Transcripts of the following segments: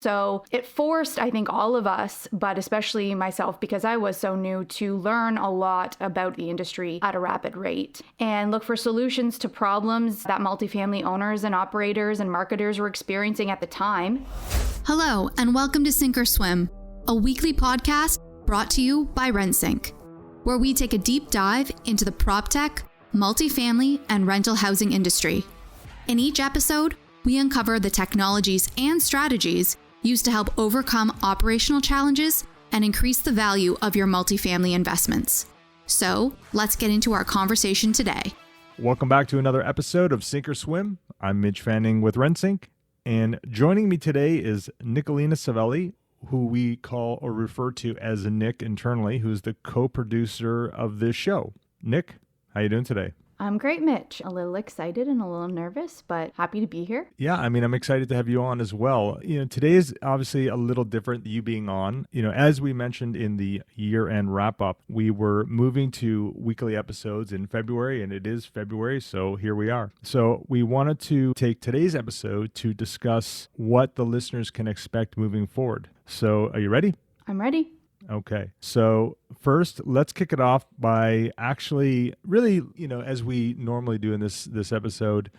So it forced, I think, all of us, but especially myself, because I was so new, to learn a lot about the industry at a rapid rate and look for solutions to problems that multifamily owners and operators and marketers were experiencing at the time. Hello, and welcome to Sink or Swim, a weekly podcast brought to you by RentSync, where we take a deep dive into the PropTech, multifamily, and rental housing industry. In each episode, we uncover the technologies and strategies used to help overcome operational challenges and increase the value of your multifamily investments. So, let's get into our conversation today. Welcome back to another episode of Sink or Swim. I'm Mitch Fanning with RentSync, and joining me today is Nicolina Savelli, who we call or refer to as Nick internally, who's the co-producer of this show. Nick, how you doing today? I'm great, Mitch. A little excited and a little nervous, but happy to be here. Yeah, I'm excited to have you on as well. Today is obviously a little different, you being on. As we mentioned in the year-end wrap-up, we were moving to weekly episodes in February, and it is February, so here we are. So we wanted to take today's episode to discuss what the listeners can expect moving forward. So are you ready? I'm ready. Okay. So first, let's kick it off by actually really, as we normally do in this episode,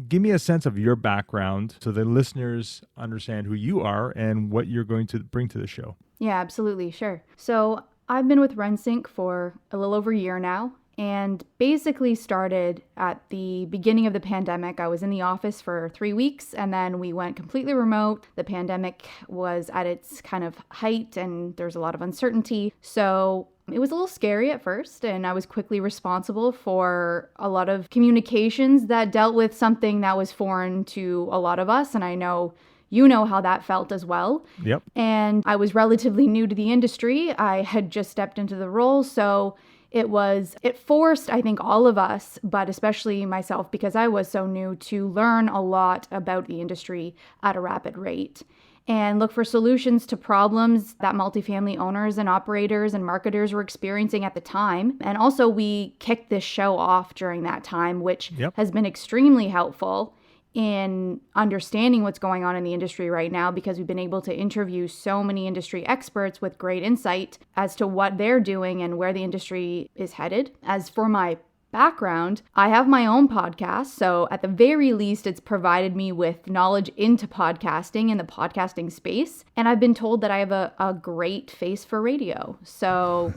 give me a sense of your background so the listeners understand who you are and what you're going to bring to the show. Yeah, absolutely. Sure. So I've been with RentSync for a little over a year now, and basically started at the beginning of the pandemic. I was in the office for 3 weeks, and then we went completely remote. The pandemic was at its kind of height, and there's a lot of uncertainty. So it was a little scary at first, and I was quickly responsible for a lot of communications that dealt with something that was foreign to a lot of us, and I know you know how that felt as well. Yep. And I was relatively new to the industry. I had just stepped into the role, so it forced, I think, all of us, but especially myself, because I was so new, to learn a lot about the industry at a rapid rate and look for solutions to problems that multifamily owners and operators and marketers were experiencing at the time. And also, we kicked this show off during that time, which has been extremely helpful in understanding what's going on in the industry right now, because we've been able to interview so many industry experts with great insight as to what they're doing and where the industry is headed. As for my background, I have my own podcast, so at the very least, it's provided me with knowledge into podcasting and the podcasting space, and I've been told that I have a great face for radio, so...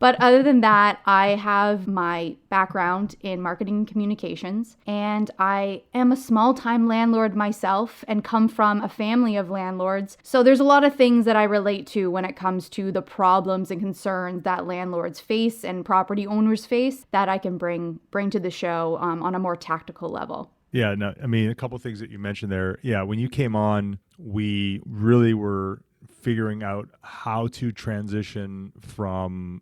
But other than that, I have my background in marketing and communications, and I am a small-time landlord myself and come from a family of landlords. So there's a lot of things that I relate to when it comes to the problems and concerns that landlords face and property owners face that I can bring to the show on a more tactical level. Yeah, no, a couple of things that you mentioned there. Yeah, when you came on, we really were figuring out how to transition from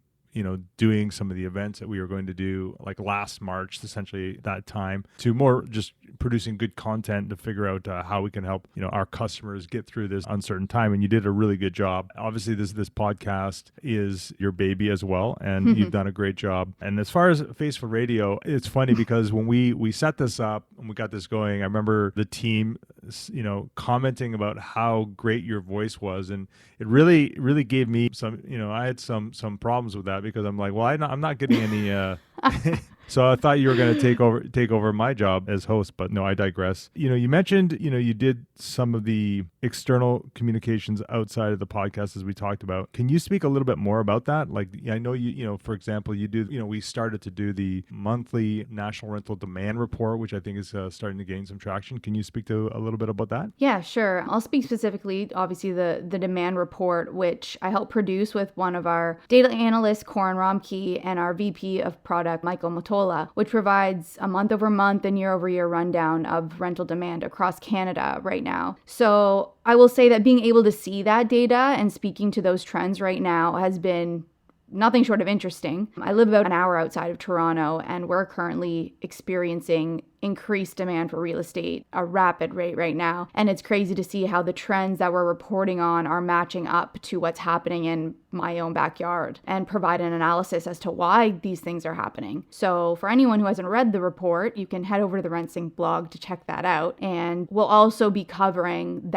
doing some of the events that we were going to do like last March, essentially that time, to more just producing good content to figure out how we can help, our customers get through this uncertain time. And you did a really good job. Obviously, this podcast is your baby as well, and you've done a great job. And as far as Face for Radio, it's funny because when we set this up and we got this going, I remember the team, commenting about how great your voice was. And it really, really gave me some, I had some problems with that, because I'm like, well, I'm not getting any, so I thought you were going to take over my job as host, but no, I digress. You mentioned, you did some of the external communications outside of the podcast, as we talked about. Can you speak a little bit more about that? Like, I know for example, you do, we started to do the monthly national rental demand report, which I think is starting to gain some traction. Can you speak to a little bit about that? Yeah, sure. I'll speak specifically, obviously, the demand report, which I helped produce with one of our data analysts, Corin Romke, and our VP of product, Michael Matola, which provides a month-over-month and year-over-year rundown of rental demand across Canada right now. So I will say that being able to see that data and speaking to those trends right now has been nothing short of interesting. I live about an hour outside of Toronto, and we're currently experiencing increased demand for real estate, a rapid rate right now. And it's crazy to see how the trends that we're reporting on are matching up to what's happening in my own backyard and provide an analysis as to why these things are happening. So for anyone who hasn't read the report, you can head over to the RentSync blog to check that out. And we'll also be covering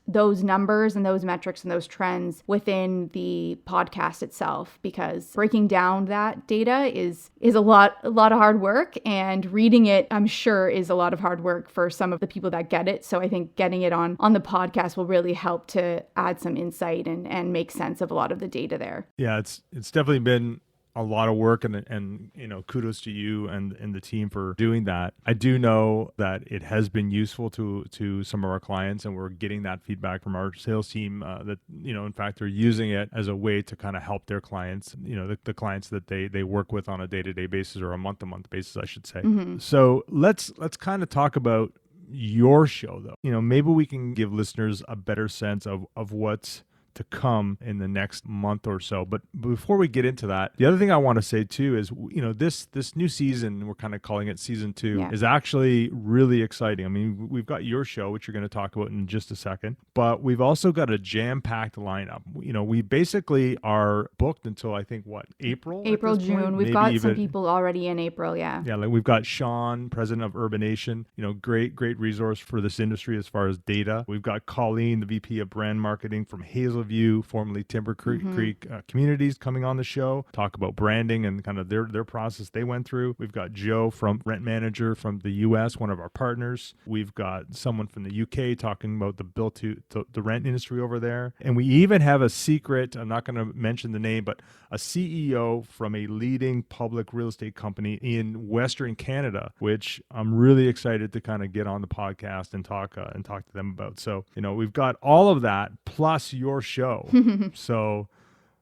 those numbers and those metrics and those trends within the podcast itself, because breaking down that data is a lot of hard work, and reading it, I'm sure, is a lot of hard work for some of the people that get it. So I think getting it on the podcast will really help to add some insight and make sense of a lot of the data there. Yeah, it's definitely been a lot of work, and kudos to you and the team for doing that. I do know that it has been useful to some of our clients, and we're getting that feedback from our sales team that in fact they're using it as a way to kind of help their clients, the clients that they work with on a day-to-day basis, or a month-to-month basis, I should say. Mm-hmm. So let's kind of talk about your show, though. Maybe we can give listeners a better sense of what's to come in the next month or so. But before we get into that, the other thing I want to say too is, this new season, we're kind of calling it season 2, is actually really exciting. I mean, we've got your show, which you're going to talk about in just a second, but we've also got a jam-packed lineup. We basically are booked until, I think, April, June. We've got some people already in April. Yeah. Like we've got Sean, president of Urbanation, great resource for this industry as far as data. We've got Colleen, the VP of brand marketing from Hazelview, formerly Timber Creek Communities, coming on the show, talk about branding and kind of their process they went through. We've got Joe from Rent Manager from the US, one of our partners. We've got someone from the UK talking about the build to the rent industry over there. And we even have a secret, I'm not going to mention the name, but a CEO from a leading public real estate company in Western Canada, which I'm really excited to kind of get on the podcast and talk to them about. So, we've got all of that plus your show. So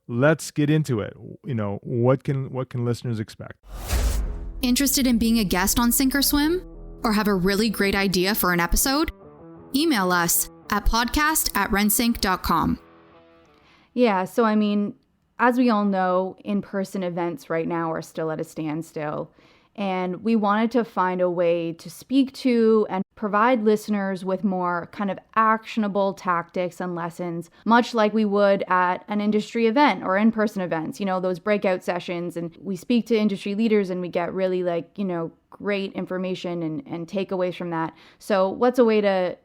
let's get into it. What can listeners expect? Interested in being a guest on Sink or Swim? Or have a really great idea for an episode? Email us at podcast@rentsync.com. Yeah, so I mean, as we all know, in-person events right now are still at a standstill. And we wanted to find a way to speak to and provide listeners with more kind of actionable tactics and lessons, much like we would at an industry event or in-person events, those breakout sessions. And we speak to industry leaders and we get really great information and takeaways from that. So what's a way to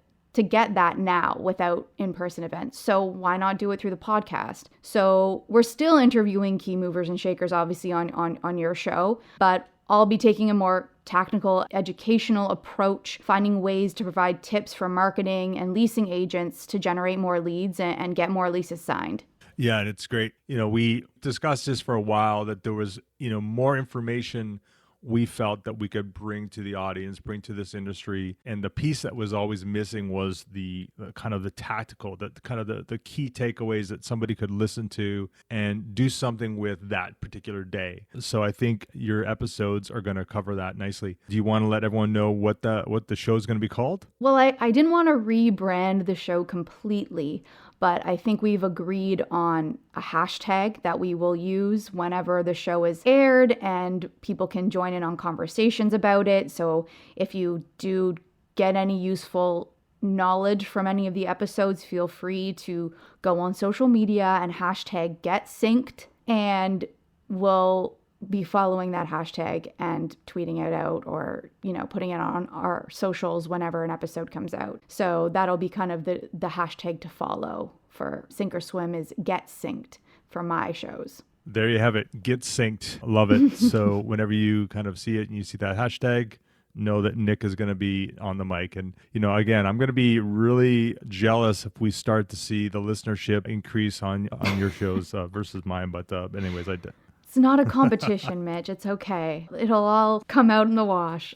get that now without in-person events? So why not do it through the podcast? So we're still interviewing key movers and shakers, obviously, on your show, but I'll be taking a more tactical, educational approach, finding ways to provide tips for marketing and leasing agents to generate more leads and get more leases signed. Yeah, and it's great. We discussed this for a while, that there was, more information we felt that we could bring to the audience, bring to this industry. And the piece that was always missing was the kind of the tactical, the key takeaways that somebody could listen to and do something with that particular day. So I think your episodes are going to cover that nicely. Do you want to let everyone know what the show is going to be called? Well, I didn't want to rebrand the show completely, but I think we've agreed on a hashtag that we will use whenever the show is aired, and people can join in on conversations about it. So if you do get any useful knowledge from any of the episodes, feel free to go on social media and hashtag #GetSynced, and we'll be following that hashtag and tweeting it out, or putting it on our socials whenever an episode comes out. So that'll be kind of the hashtag to follow for Sink or Swim, is #GetSynced for my shows. There you have it. Get synced. Love it. So whenever you kind of see it and you see that hashtag, know that Nick is going to be on the mic. And, again, I'm going to be really jealous if we start to see the listenership increase on your shows versus mine. But anyways, I did. It's not a competition, Mitch. It's okay. It'll all come out in the wash.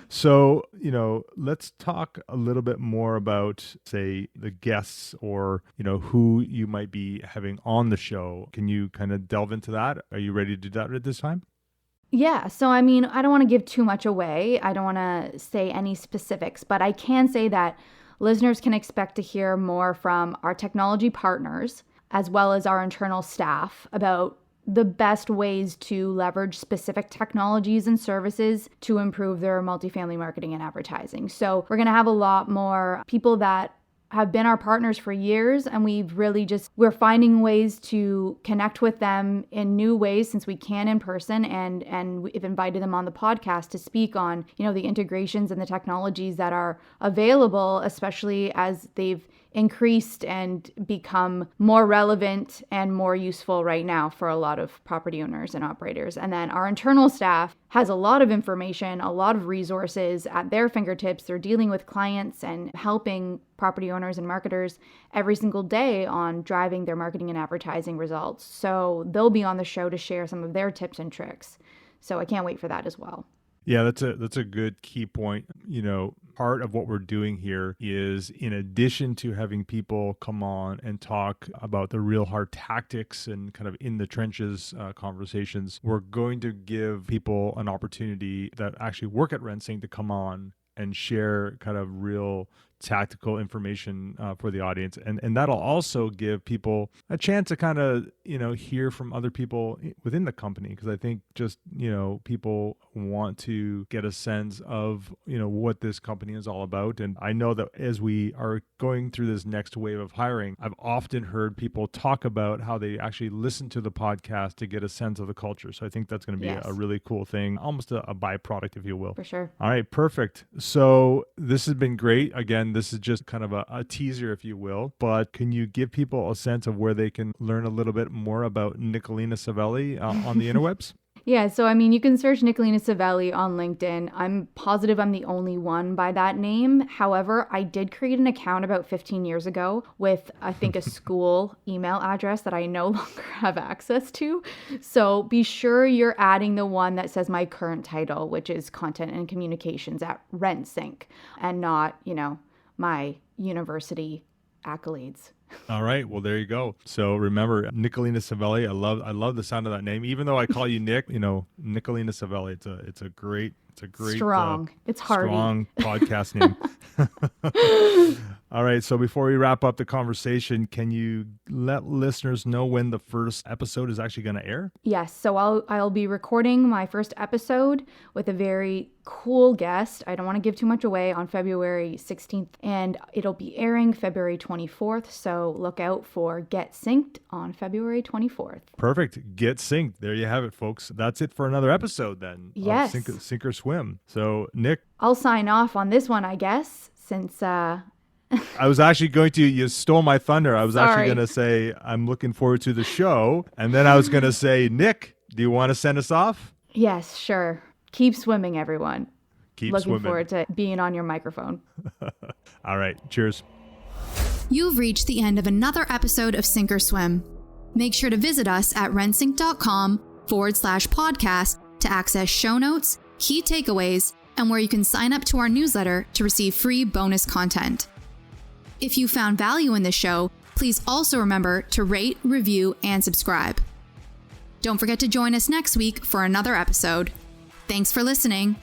So, let's talk a little bit more about, say, the guests, or, who you might be having on the show. Can you kind of delve into that? Are you ready to do that at this time? Yeah. So, I mean, I don't want to give too much away. I don't want to say any specifics, but I can say that listeners can expect to hear more from our technology partners, as well as our internal staff, about the best ways to leverage specific technologies and services to improve their multifamily marketing and advertising. So we're going to have a lot more people that have been our partners for years, and we're finding ways to connect with them in new ways since we can in person, and we've invited them on the podcast to speak on, the integrations and the technologies that are available, especially as they've increased and become more relevant and more useful right now for a lot of property owners and operators. And then our internal staff has a lot of information, a lot of resources at their fingertips. They're dealing with clients and helping property owners and marketers every single day on driving their marketing and advertising results. So they'll be on the show to share some of their tips and tricks. So I can't wait for that as well. Yeah, that's a good key point. Part of what we're doing here is, in addition to having people come on and talk about the real hard tactics and kind of in the trenches conversations, we're going to give people an opportunity that actually work at RentSync to come on and share kind of real tactical information for the audience. And that'll also give people a chance to kind of, hear from other people within the company. Because I think just, people want to get a sense of, what this company is all about. And I know that as we are going through this next wave of hiring, I've often heard people talk about how they actually listen to the podcast to get a sense of the culture. So I think that's going to be a really cool thing, almost a byproduct, if you will. For sure. All right, perfect. So this has been great. Again, this is just kind of a teaser, if you will, but can you give people a sense of where they can learn a little bit more about Nicolina Savelli on the interwebs? Yeah, so you can search Nicolina Savelli on LinkedIn. I'm positive I'm the only one by that name. However, I did create an account about 15 years ago with, I think, a school email address that I no longer have access to. So be sure you're adding the one that says my current title, which is Content and Communications at RentSync, and not, my university accolades. All right. Well, there you go. So remember, Nicolina Savelli. I love the sound of that name. Even though I call you Nick, Nicolina Savelli. It's a great strong. It's hardy. Strong podcast name. All right. So before we wrap up the conversation, can you let listeners know when the first episode is actually going to air? Yes. So I'll be recording my first episode with a very cool guest. I don't want to give too much away, on February 16th, and it'll be airing February 24th. So look out for Get Synced on February 24th. Perfect. Get Synced. There you have it, folks. That's it for another episode then. Yes. Of Sink or Swim. So Nick, I'll sign off on this one, I guess, since I was actually going to, you stole my thunder. I was Sorry. actually going to say, I'm looking forward to the show. And then I was going to say, Nick, do you want to send us off? Yes, sure. Keep swimming, everyone. Keep Looking swimming. forward to being on your microphone. All right. Cheers. You've reached the end of another episode of Sink or Swim. Make sure to visit us at rentsync.com/podcast to access show notes, key takeaways, and where you can sign up to our newsletter to receive free bonus content. If you found value in this show, please also remember to rate, review, and subscribe. Don't forget to join us next week for another episode. Thanks for listening.